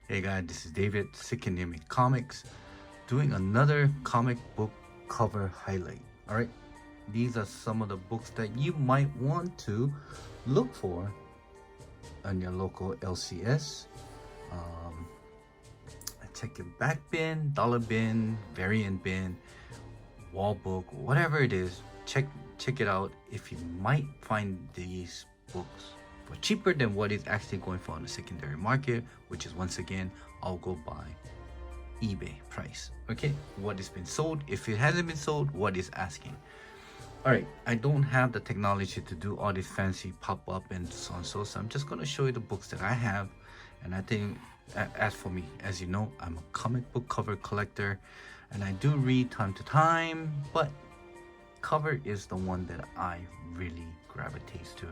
Hey guys, this is David, SNMC Comics, doing another comic book cover highlight. Alright, these are some of the books that you might want to look for on your local LCS. Check your back bin, dollar bin, variant bin, wall book, whatever it is. Check it out if you might find these books for cheaper than what it's actually going for on the secondary market, which is once again I'll go by eBay price. Okay, what has been sold. If it hasn't been sold, what is asking. All right, I don't have the technology to do all this fancy pop-up and so on, so I'm just going to show you the books that I have. And I think, as for me, as you know, I'm a comic book cover collector and I do read time to time, but cover is the one that I really gravitate to,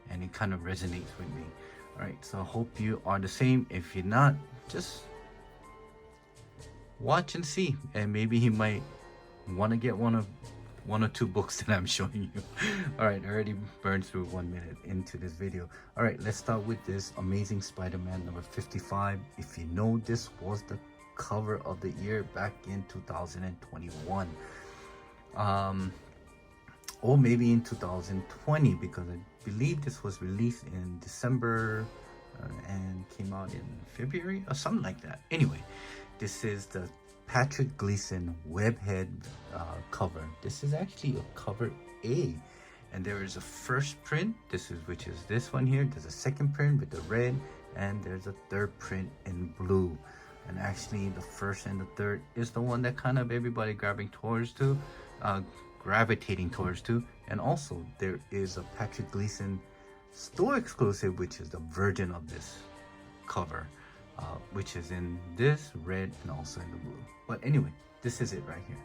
and it kind of resonates with me. All right, so I hope you are the same. If you're not, just watch and see, and maybe he might want to get one or two books that I'm showing you. All right, I already burned through 1 minute into this video. All right, let's start with this Amazing Spider-Man number 55. If you know, this was the cover of the year back in 2021, or maybe in 2020, because I believe this was released in December and came out in February or something like that. Anyway, this is the Patrick Gleason webhead cover. This is actually a cover A, and there is a first print, which is this one here. There's a second print with the red, and there's a third print in blue. And actually the first and the third is the one that kind of everybody gravitating towards to. And also there is a Patrick Gleason store exclusive, which is the version of this cover, which is in this red and also in the blue. But anyway, this is it right here.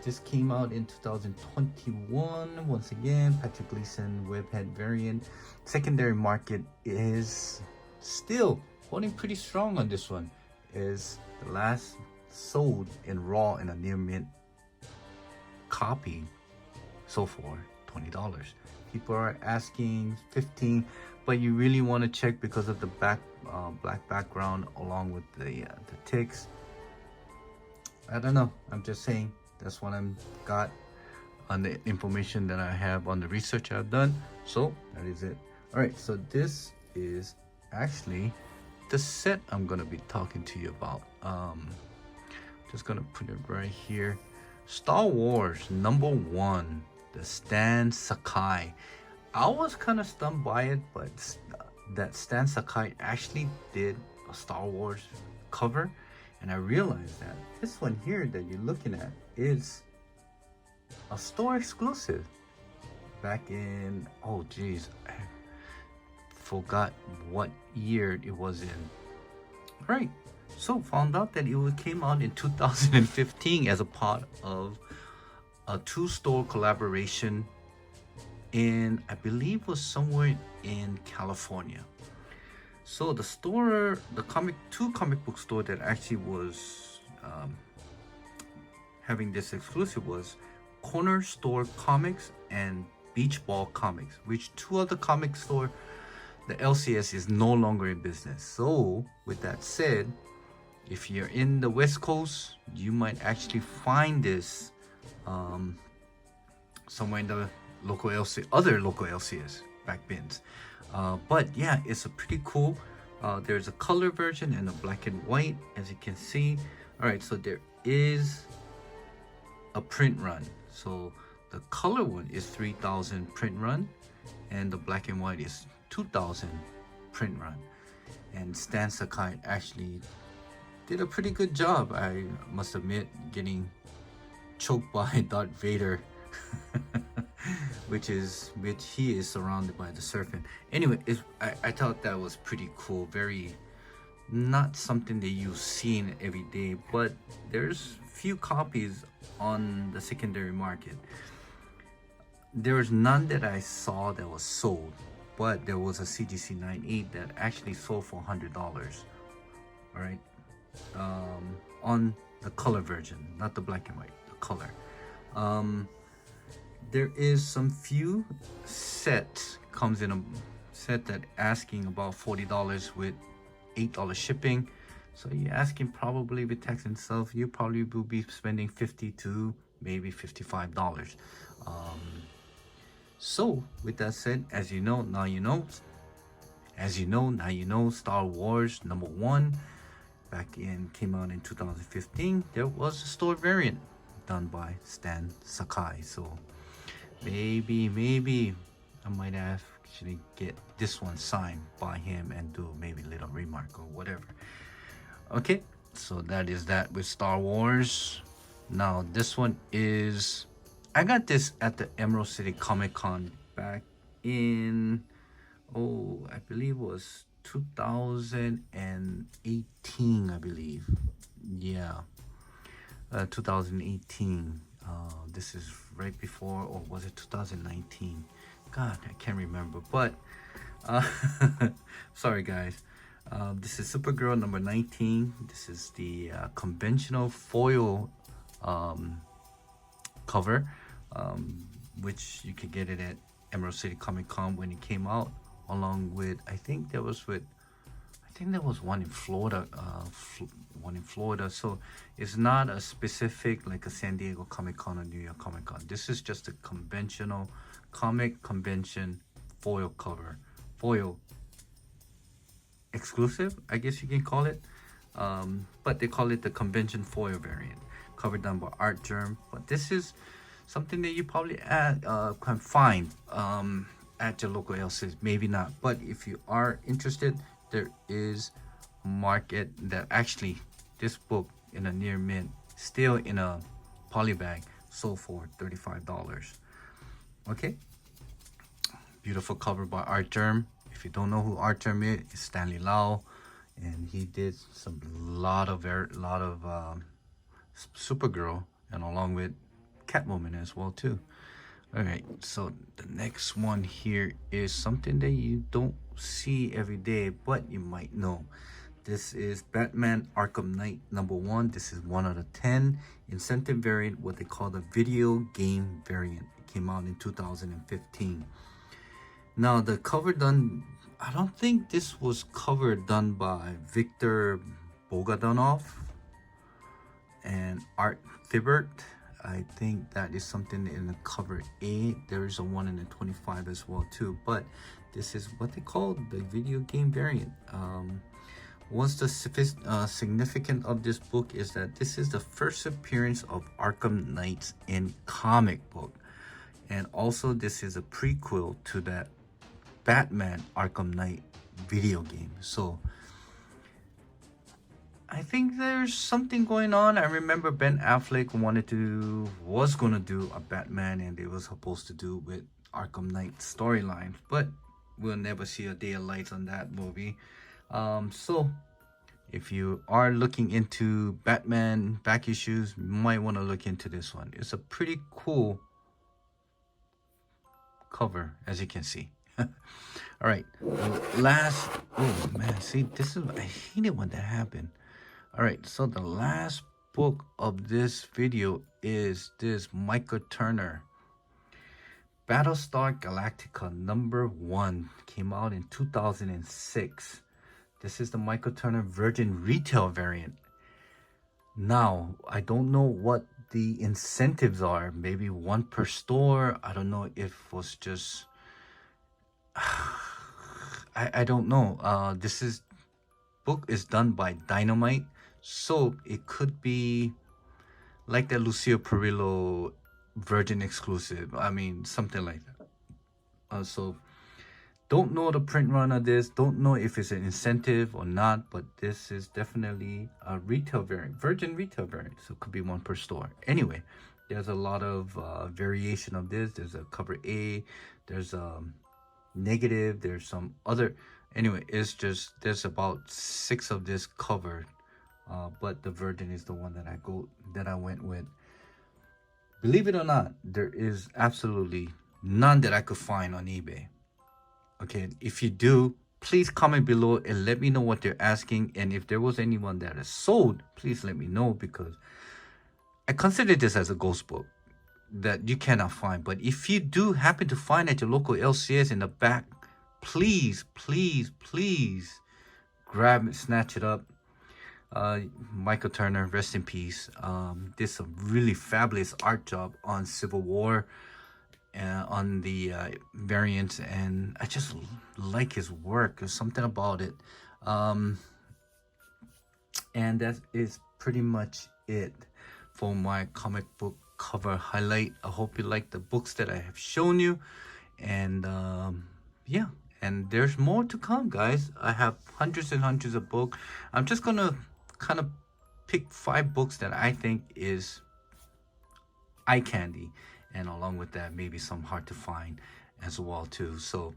This came out in 2021. Once again, Patrick Gleason webhead variant. Secondary market is still holding pretty strong on this one. Is the last sold in raw in a near mint copy so for $20. People are asking $15, but you really want to check because of the black background along with the ticks. I don't know, I'm just saying that's what I'm got on the information that I have on the research I've done. So that is it. All right, so this is actually the set I'm gonna be talking to you about. Just gonna put it right here. Star Wars #1, the Stan Sakai. I was kind of stunned by it, but that Stan Sakai actually did a Star Wars cover, and I realized that this one here that you're looking at is a store exclusive back in, oh geez, I forgot what year it was in. Right, so found out that it came out in 2015 as a part of a two-store collaboration in, I believe, was somewhere in California. So the store, two comic book store that actually was having this exclusive was Corner Store Comics and Beach Ball Comics, which two other comic store, the LCS is no longer in business. So with that said, if you're in the West Coast, you might actually find this somewhere in the local other local LCS back bins. But yeah, it's a pretty cool. There's a color version and a black and white, as you can see. All right, so there is a print run. So the color one is 3,000 print run, and the black and white is 2,000 print run. And Stan Sakai actually did a pretty good job, I must admit, getting choked by Darth Vader, which he is surrounded by the serpent. Anyway, I thought that was pretty cool. Very, not something that you've seen every day, but there's few copies on the secondary market. There's none that I saw that was sold, but there was a CGC 98 that actually sold for $100. All right, on the color version, not the black and white, the color. There is some few sets, comes in a set that asking about $40 with $8 shipping. So you're asking, probably with tax and stuff, you probably will be spending $50 to maybe $55. So with that said, as you know, now you know. As you know, now you know. Star Wars #1 came out in 2015. There was a store variant done by Stan Sakai. So maybe I might actually get this one signed by him and do maybe a little remark or whatever. Okay, so that is that with Star Wars. Now this one is, I got this at the Emerald City Comic Con back in, I believe it was 2018, I believe. Yeah, 2018. This is right before, or was it 2019? God, I can't remember. But sorry guys. This is Supergirl number 19. This is the conventional foil cover, which you could get it at Emerald City Comic Con when it came out, along with, I think there was one in Florida, So it's not a specific like a San Diego Comic Con or New York Comic Con. This is just a conventional comic convention foil cover, foil exclusive, I guess you can call it. But they call it the convention foil variant, covered done by Art Germ. But this is something that you probably can find at your local LCS, maybe not. But if you are interested, there is a market that actually this book in a near mint, still in a poly bag, sold for $35. Okay, beautiful cover by Art Germ. If you don't know who Art Germ is, it's Stanley Lau, and he did some lot of Supergirl, and along with Catwoman as well too. All right, so the next one here is something that you don't see every day, but you might know. This is Batman Arkham Knight #1. This is 1 out of 10 incentive variant, what they call the video game variant. It came out in 2015. Now the cover done, I don't think this was cover done by Victor Bogadanov and Art Thibert. I think that is something in the cover A. There is a one in the 25 as well too, but this is what they call the video game variant. What's the significance of this book is that this is the first appearance of Arkham Knights in comic book, and also this is a prequel to that Batman Arkham Knight video game. So I think there's something going on. I remember Ben Affleck was gonna do a Batman, and they were supposed to do with Arkham Knight storyline, but we'll never see a day of light on that movie. So if you are looking into Batman back issues, you might want to look into this one. It's a pretty cool cover, as you can see. All right, last, oh man, see, this is, I hate it when that happened. All right, so the last book of this video is this Michael Turner Battlestar Galactica #1, came out in 2006. This is the Michael Turner Virgin Retail variant. Now, I don't know what the incentives are. Maybe one per store. I don't know if it was just... I don't know. This book is done by Dynamite. So it could be like the Lucio Perillo Virgin exclusive. I mean, something like that. So don't know the print run of this. Don't know if it's an incentive or not, but this is definitely a retail variant, Virgin retail variant. So it could be one per store. Anyway, there's a lot of variation of this. There's a cover A. There's a negative. There's some other. Anyway, it's just, there's about 6 of this covered. But the Virgin is the one that I went with. Believe it or not, there is absolutely none that I could find on eBay. Okay, if you do, please comment below and let me know what they're asking. And if there was anyone that is sold, please let me know, because I consider this as a ghost book that you cannot find. But if you do happen to find at your local LCS in the back, please, please, please grab it, snatch it up. Michael Turner, rest in peace. Did some really fabulous art job on Civil War and on the variants, and I just like his work. There's something about it. And that is pretty much it for my comic book cover highlight. I hope you like the books that I have shown you, and yeah, and there's more to come, guys. I have hundreds and hundreds of books. I'm just gonna kind of pick 5 books that I think is eye candy, and along with that, maybe some hard to find as well too. So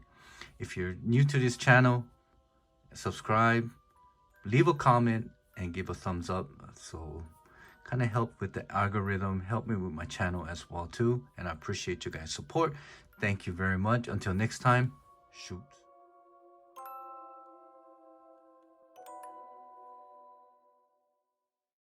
if you're new to this channel, subscribe, leave a comment, and give a thumbs up. So kind of help with the algorithm, help me with my channel as well too, and I appreciate you guys support. Thank you very much. Until next time, shoot.